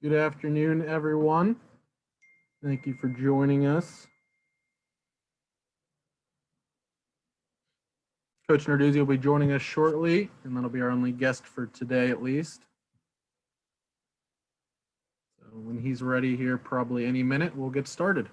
Good afternoon, everyone. Thank you for joining us. Coach Narduzzi will be joining us shortly, and that'll be our only guest for today at least. So when he's ready here, probably any minute, we'll get started.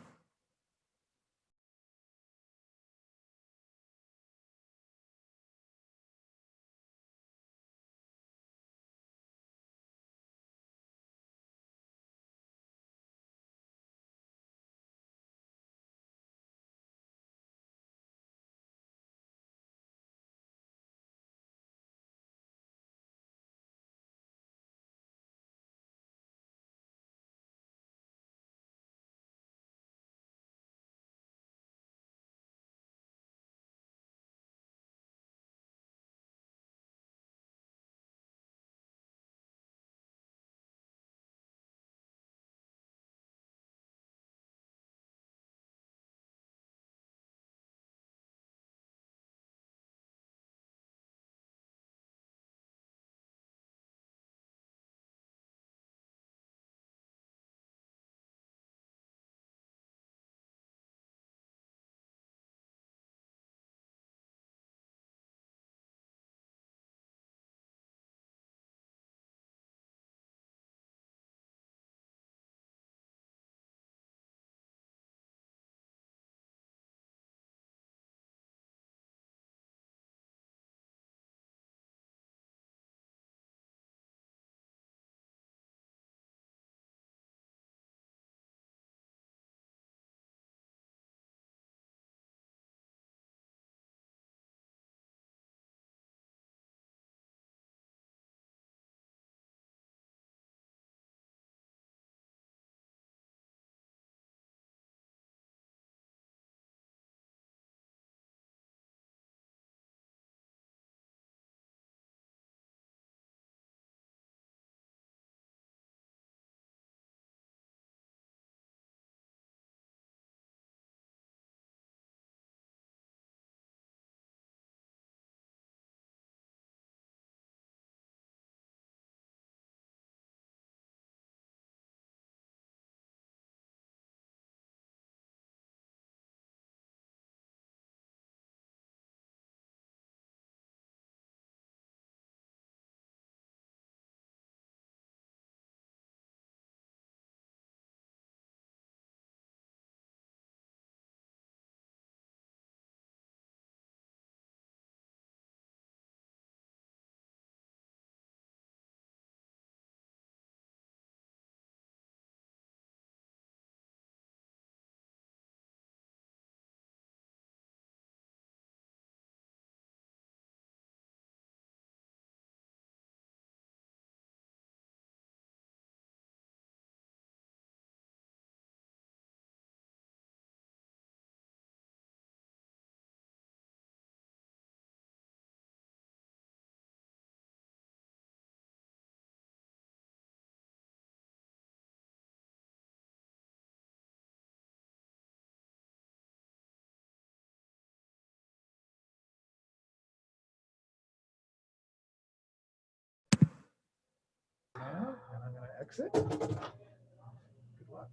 And I'm going to exit. Good luck.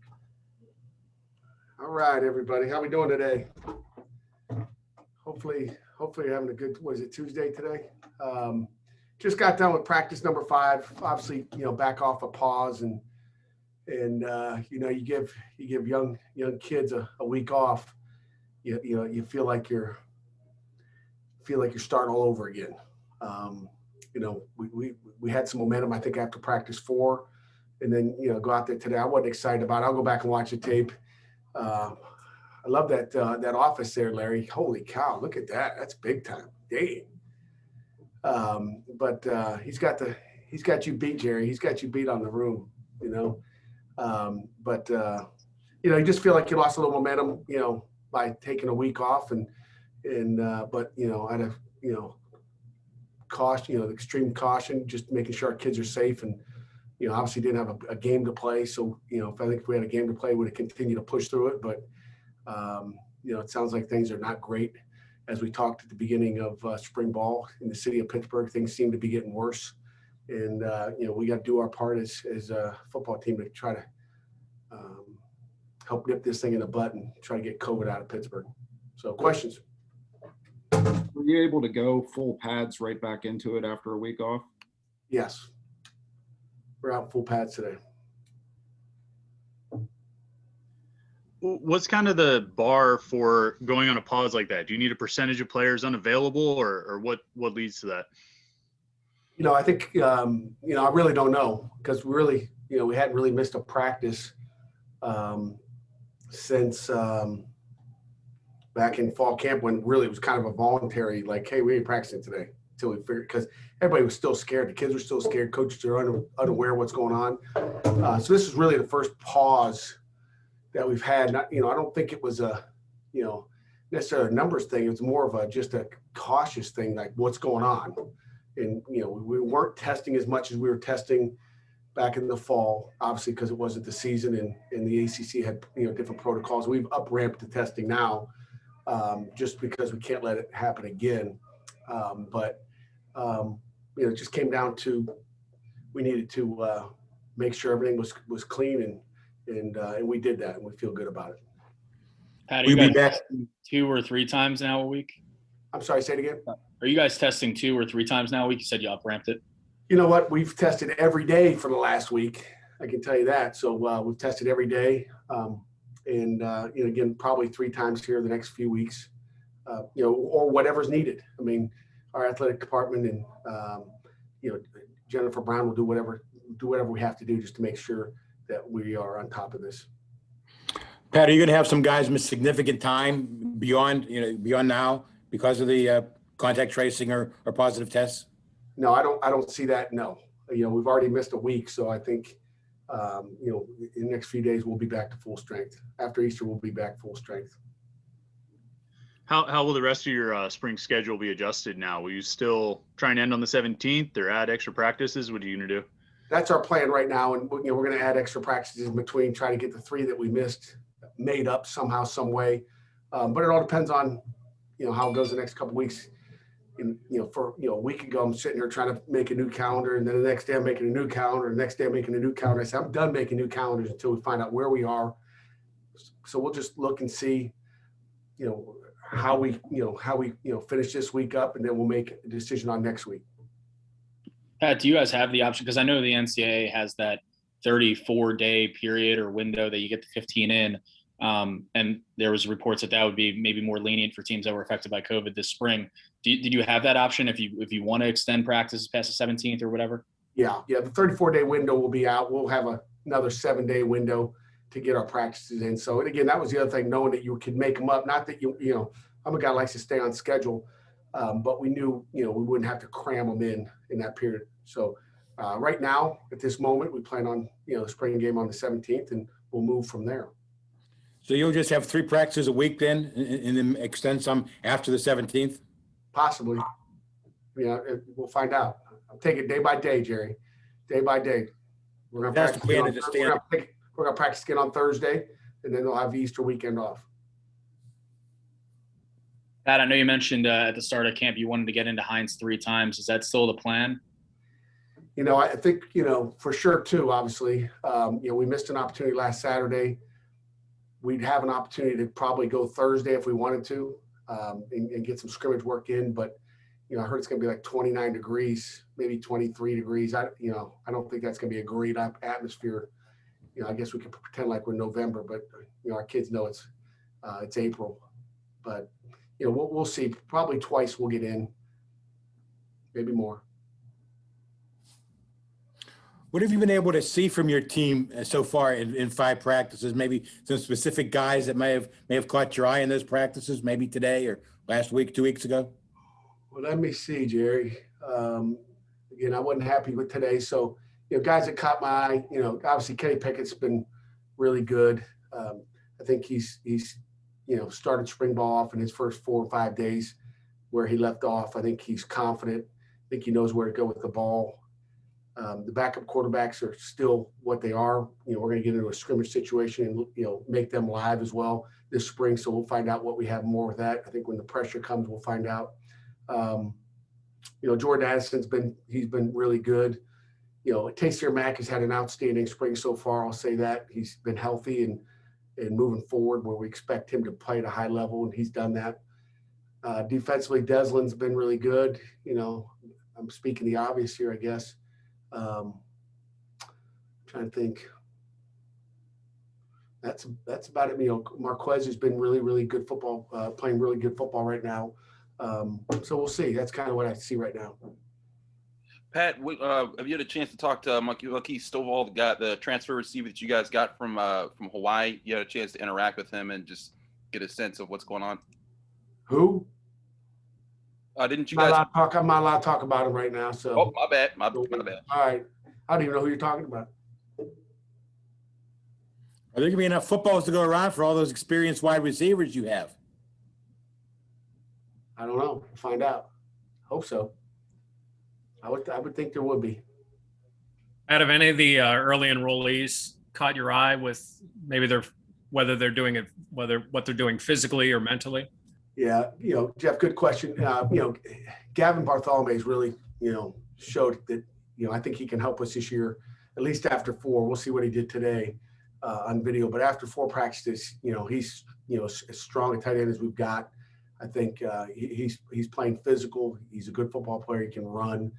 All right, everybody. How we doing today? Hopefully you're having a good. Was it Tuesday today? Just got done with practice number 5. Obviously, back off a pause and you give young kids a week off. You feel like you're starting all over again. Um, we had some momentum. I think after practice 4, and then go out there today. I wasn't excited about it. I'll go back and watch the tape. Uh, I love that office there, Larry. Holy cow! Look at that. That's big time. Dang. But he's got you beat, Jerry. He's got you beat on the room. You know. But you just feel like you lost a little momentum. By taking a week off and but out of caution, extreme caution, just making sure our kids are safe and obviously didn't have a game to play. So, if we had a game to play, we would have continued to push through it. But, it sounds like things are not great. As we talked at the beginning of spring ball in the city of Pittsburgh, things seem to be getting worse. And we got to do our part as a football team to try to help nip this thing in the butt and try to get COVID out of Pittsburgh. So questions? Were you able to go full pads right back into it after a week off? Yes. We're out full pads today. What's kind of the bar for going on a pause like that? Do you need a percentage of players unavailable, or what leads to that? I think, I really don't know, because we hadn't really missed a practice since back in fall camp, when really it was kind of a voluntary, like, hey, we ain't practicing today until we figured, because everybody was still scared. The kids were still scared. Coaches are unaware of what's going on. So this is really the first pause that we've had. I don't think it was necessarily a numbers thing. It was more of just a cautious thing, like what's going on. And, we weren't testing as much as we were testing back in the fall, obviously, because it wasn't the season, and the ACC had, different protocols. We've up-ramped the testing now, just because we can't let it happen again. It just came down to, we needed to make sure everything was clean, and we did that, and we feel good about it. Pat, are you guys testing 2 or 3 times now a week? I'm sorry, say it again. Are you guys testing 2 or 3 times now a week? You said you up-ramped it. You know what? We've tested every day for the last week. I can tell you that. So we've tested every day, again, probably 3 times here the next few weeks, or whatever's needed. I mean, our athletic department and Jennifer Brown will do whatever we have to do just to make sure that we are on top of this. Pat, are you going to have some guys miss significant time beyond now because of the contact tracing or positive tests? No, I don't see that. No, we've already missed a week. So I think, in the next few days, we'll be back to full strength. After Easter, we'll be back full strength. How will the rest of your spring schedule be adjusted now? Will you still try and end on the 17th or add extra practices? What are you going to do? That's our plan right now. And, we're going to add extra practices in between, try to get the 3 that we missed made up somehow, some way. But it all depends on, how it goes the next couple of weeks. And, a week ago, I'm sitting here trying to make a new calendar, and then the next day I'm making a new calendar, and the next day I'm making a new calendar. I said, I'm done making new calendars until we find out where we are. So we'll just look and see, how we finish this week up, and then we'll make a decision on next week. Pat, do you guys have the option? Because I know the NCAA has that 34-day period or window that you get the 15 in. And there was reports that would be maybe more lenient for teams that were affected by COVID this spring. Did you have that option if you want to extend practices past the 17th or whatever? Yeah. The 34-day window will be out. We'll have another 7-day window to get our practices in. So, and again, that was the other thing, knowing that you could make them up. Not that I'm a guy who likes to stay on schedule, but we knew we wouldn't have to cram them in that period. So right now, at this moment, we plan on the spring game on the 17th, and we'll move from there. So you'll just have 3 practices a week then, and then extend some after the 17th? Possibly. We'll find out. I'll take it day by day, Jerry. Day by day. We're going to practice again on Thursday, and then they'll have the Easter weekend off. Pat, I know you mentioned at the start of camp you wanted to get into Hines 3 times. Is that still the plan? I think, for sure too, obviously. We missed an opportunity last Saturday. We'd have an opportunity to probably go Thursday if we wanted to, and get some scrimmage work in. But, I heard it's going to be like 29 degrees, maybe 23 degrees. I don't think that's going to be a great atmosphere. I guess we could pretend like we're November, but, our kids know it's April. But, we'll see. Probably twice we'll get in, maybe more. What have you been able to see from your team so far in 5 practices? Maybe some specific guys that may have caught your eye in those practices, maybe today or last week, 2 weeks ago? Well, let me see, Jerry. Again, I wasn't happy with today. So, guys that caught my eye, obviously Kenny Pickett's been really good. I think he's started spring ball off in his first 4 or 5 days where he left off. I think he's confident. I think he knows where to go with the ball. The backup quarterbacks are still what they are. We're going to get into a scrimmage situation and, make them live as well this spring. So we'll find out what we have more with that. I think when the pressure comes, we'll find out. Jordan Addison's been really good. Taysir Mack has had an outstanding spring so far. I'll say that. He's been healthy and moving forward where we expect him to play at a high level, and he's done that. Defensively, Deslin's been really good. I'm speaking the obvious here, I guess. Trying to think. That's about it. Marquez has been really, really good football, playing really good football right now. So we'll see. That's kind of what I see right now. Pat, have you had a chance to talk to Marquis Stovall, the transfer receiver that you guys got from Hawaii? You had a chance to interact with him and just get a sense of what's going on. Who? Didn't you guys? I'm not allowed to talk about him right now. So. Oh, my bad. My bad. All right. I don't even know who you're talking about. Are there going to be enough footballs to go around for all those experienced wide receivers you have? I don't know. We'll find out. Hope so. I would think there would be. Out of any of the early enrollees caught your eye with maybe what they're doing physically or mentally? Yeah, Jeff, good question. Gavin Bartholomew's really, showed that, I think he can help us this year, at least after 4. We'll see what he did today on video. But after 4 practices, he's, as strong a tight end as we've got. I think he's playing physical. He's a good football player. He can run.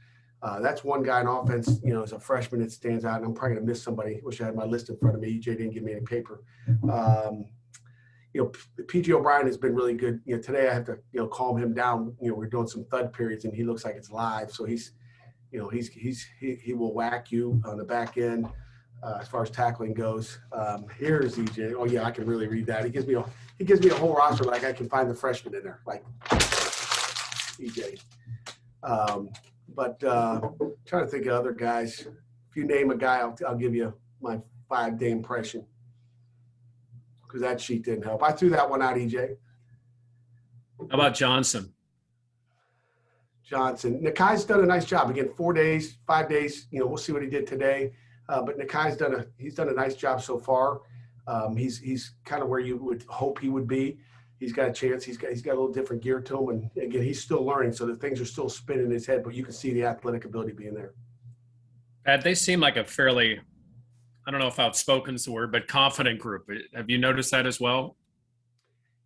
That's one guy in offense, as a freshman that stands out. And I'm probably going to miss somebody. Wish I had my list in front of me. EJ didn't give me any paper. PG O'Brien has been really good. Today I have to, calm him down. We're doing some thud periods and he looks like it's live. So he will whack you on the back end as far as tackling goes. Here's EJ. Oh yeah, I can really read that. He gives me a whole roster like I can find the freshman in there, like EJ. But trying to think of other guys. If you name a guy, I'll give you my 5-day impression. Because that sheet didn't help. I threw that one out, EJ. How about Johnson? Nakai's done a nice job. Again, 4 days, 5 days. We'll see what he did today. But Nakai's done a nice job so far. He's kind of where you would hope he would be. He's got a chance. He's got a little different gear to him, and again, he's still learning. So the things are still spinning in his head, but you can see the athletic ability being there. Pat, they seem like a fairly, I don't know if outspoken is the word, but confident group. Have you noticed that as well?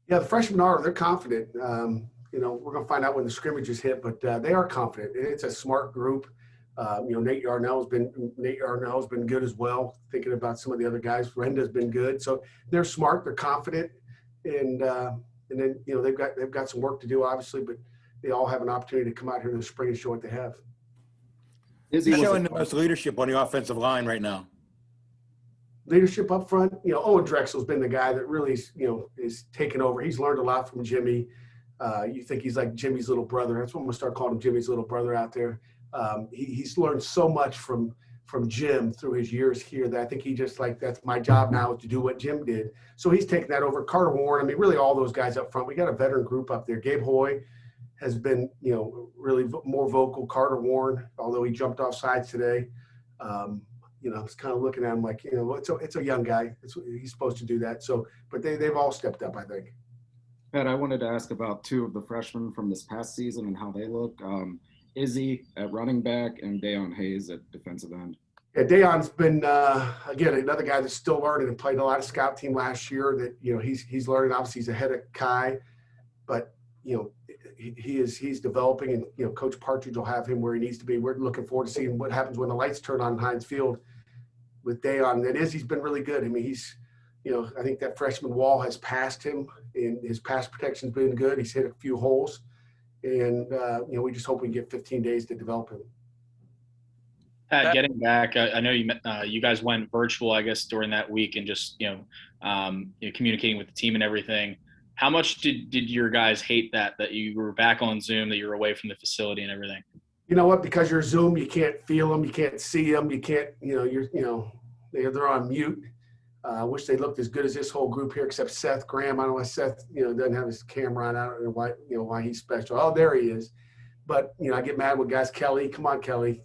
Yeah, the freshmen they're confident. We're going to find out when the scrimmages hit, but they are confident. It's a smart group. Nate Yarnell's been good as well. Thinking about some of the other guys, Renda's been good. So they're smart, they're confident, and then they've got some work to do, obviously, but they all have an opportunity to come out here in the spring and show what they have. Who's showing the most leadership on the offensive line right now? Leadership up front, Owen Drexel's been the guy that really, is taking over. He's learned a lot from Jimmy. You think he's like Jimmy's little brother. That's what I'm going to start calling him, Jimmy's little brother out there. He's learned so much from Jim through his years here that I think he just that's my job now is to do what Jim did. So he's taken that over. Carter Warren, really all those guys up front. We got a veteran group up there. Gabe Hoy has been, really more vocal. Carter Warren, although he jumped off sides today. I was kind of looking at him like, it's a young guy. He's supposed to do that. So, but they've all stepped up, I think. Pat, I wanted to ask about 2 of the freshmen from this past season and how they look. Izzy at running back and Dayon Hayes at defensive end. Yeah, Dayon's been, again, another guy that's still learning and played a lot of scout team last year that, he's learning. Obviously, he's ahead of Kai, but, he's developing and, Coach Partridge will have him where he needs to be. We're looking forward to seeing what happens when the lights turn on Heinz Field with Dayon. And Izzy's been really good. He's, I think that freshman wall has passed him and his pass protection's been good. He's hit a few holes. And, we just hope we can get 15 days to develop him. Pat, getting back, I know you guys went virtual, I guess, during that week and just, communicating with the team and everything. How much did your guys hate that you were back on Zoom, that you were away from the facility and everything? You know what? Because you're Zoom, you can't feel them, you can't see them, you can't, they're on mute. I wish they looked as good as this whole group here, except Seth Graham. I don't know why Seth, doesn't have his camera on. I don't know why he's special. Oh, there he is. But, I get mad with guys. Kelly, come on, Kelly,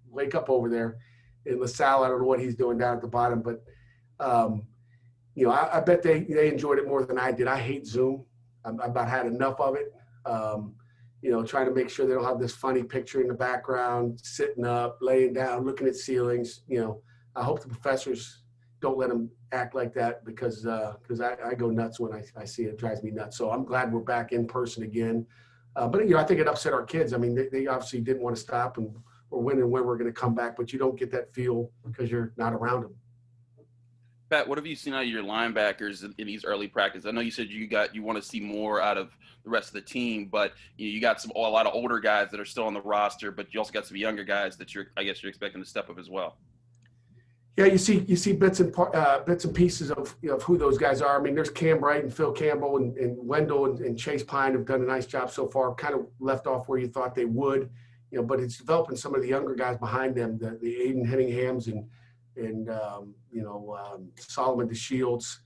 wake up over there. And LaSalle, I don't know what he's doing down at the bottom. But, I bet they enjoyed it more than I did. I hate Zoom. I've about had enough of it. trying to make sure they don't have this funny picture in the background, sitting up, laying down, looking at ceilings. I hope the professors don't let them act like that because I go nuts when I see it. It drives me nuts. So I'm glad we're back in person again. But I think it upset our kids. I mean, they obviously didn't want to stop, and or when we're going to come back, but you don't get that feel because you're not around them. Pat, what have you seen out of your linebackers in these early practices? I know you said you want to see more out of the rest of the team, but you got a lot of older guys that are still on the roster, but you also got some younger guys that you're expecting to step up as well. Yeah, you see bits and pieces of who those guys are. I mean, there's Cam Bright and Phil Campbell and Wendell and Chase Pine have done a nice job so far. Kind of left off where you thought they would, but it's developing some of the younger guys behind them, the Aiden Henninghams and Solomon DeShields.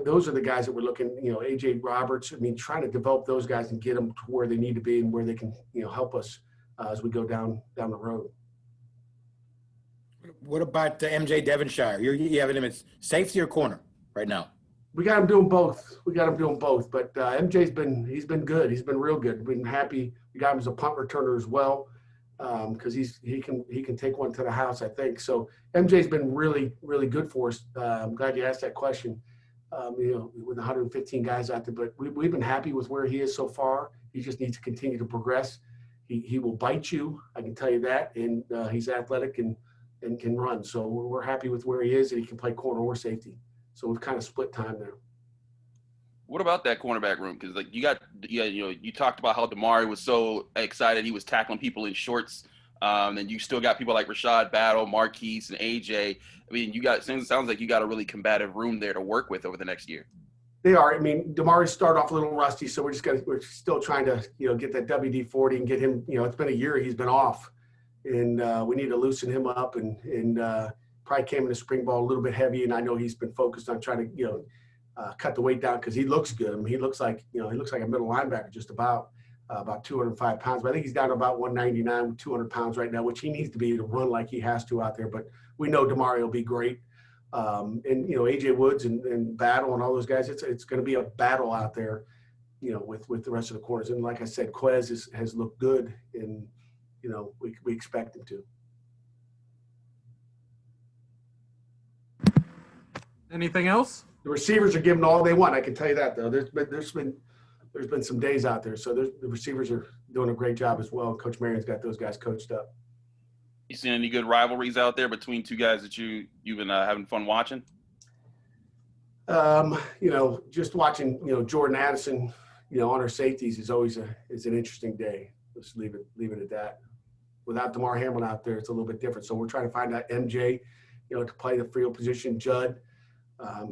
Those are the guys that we're looking. AJ Roberts. I mean, trying to develop those guys and get them to where they need to be and where they can help us as we go down the road. What about MJ Devonshire? You having him at safety or corner right now? We got him doing both. But MJ's been good. He's been real good. We've been happy. We got him as a punt returner as well because he can take one to the house, I think. So MJ's been really, really good for us. I'm glad you asked that question. With 115 guys out there, but we've been happy with where he is so far. He just needs to continue to progress. He will bite you, I can tell you that, and he's athletic and can run. So we're happy with where he is, and he can play corner or safety. So we've kind of split time there. What about that cornerback room? Because you talked about how Damari was so excited he was tackling people in shorts. And you still got people like Rashad Battle, Marquise, and AJ. I mean, sounds like you got a really combative room there to work with over the next year. They are. I mean, Damari started off a little rusty, so we're still trying to get that WD-40 and get him. It's been a year he's been off, and we need to loosen him up and probably came in the spring ball a little bit heavy. And I know he's been focused on trying to cut the weight down because he looks good. I mean, he looks like a middle linebacker just about 205 pounds. But I think he's down to about 199, 200 pounds right now, which he needs to be to run like he has to out there. But we know Damari will be great. And AJ Woods and Battle and all those guys, it's going to be a battle out there, with the rest of the corners. And like I said, Quez has looked good, and we expect him to. Anything else? The receivers are giving all they want. I can tell you that, though. There's been some days out there, so the receivers are doing a great job as well. Coach Marion's got those guys coached up. You seen any good rivalries out there between two guys that you've been having fun watching? Just watching, Jordan Addison, on our safeties is always is an interesting day. Let's leave it at that. Without DeMar Hamlin out there, it's a little bit different. So we're trying to find out MJ, to play the field position. Judd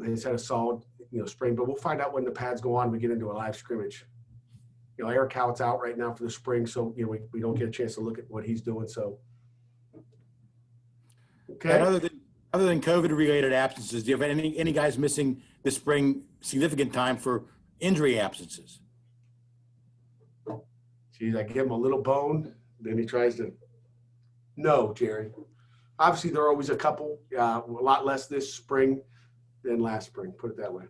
has had a solid, spring, but we'll find out when the pads go on. We get into a live scrimmage. Eric Howlett's out right now for the spring, so we don't get a chance to look at what he's doing. So. Okay. And other than COVID-related absences, do you have any guys missing this spring significant time for injury absences? Geez, I give him a little bone, then he tries to. No, Jerry. Obviously, there are always a couple. A lot less this spring than last spring. Put it that way.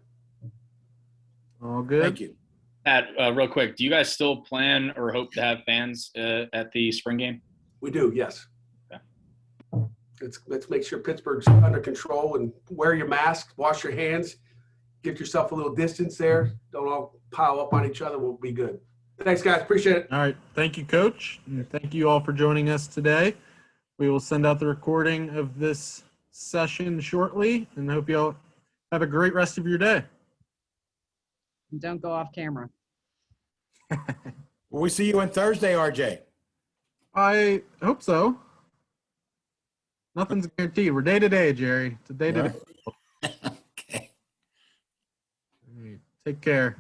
All good. Thank you. Pat, real quick, do you guys still plan or hope to have fans at the spring game? We do, yes. Okay. Let's make sure Pittsburgh's under control and wear your mask, wash your hands, get yourself a little distance there. Don't all pile up on each other. We'll be good. Thanks, guys. Appreciate it. All right. Thank you, Coach. And thank you all for joining us today. We will send out the recording of this session shortly, and hope you all have a great rest of your day. Don't go off camera. Will we see you on Thursday, RJ? I hope so. Nothing's guaranteed. We're day to day, Jerry. It's a day to day. Okay. All right. Take care.